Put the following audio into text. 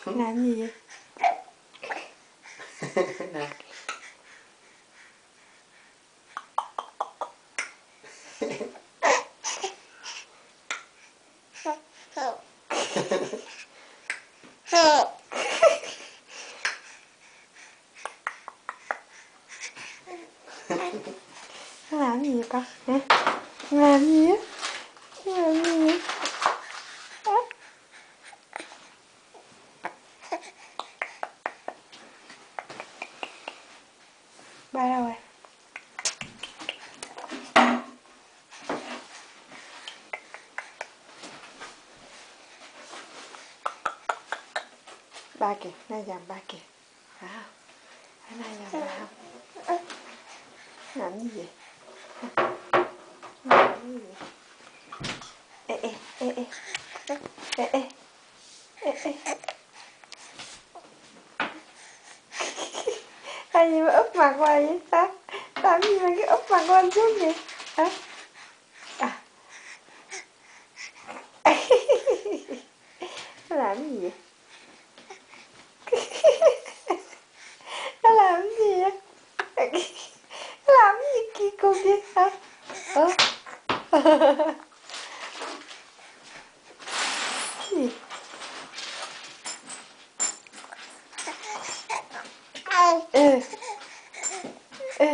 Làm gì vậy? Nè. Nó làm gì vậy con? Hả? Làm gì á? Làm gì vậy? Hả? Ba đâu rồi? Ba kìa, nay dầm ba kìa. Phải không? Phải nay dầm ba không? Làm gì vậy? Làm gì vậy? Ê ê ê ê ê ê ê ê. Hay gì mà úp mặt qua vậy ta? Làm gì mà cái úp mặt qua xuống vậy? Hả? À. Nó làm gì vậy? Nó làm gì vậy? Nó làm gì kia cô kia hả? Gì? Ừ. Ừ.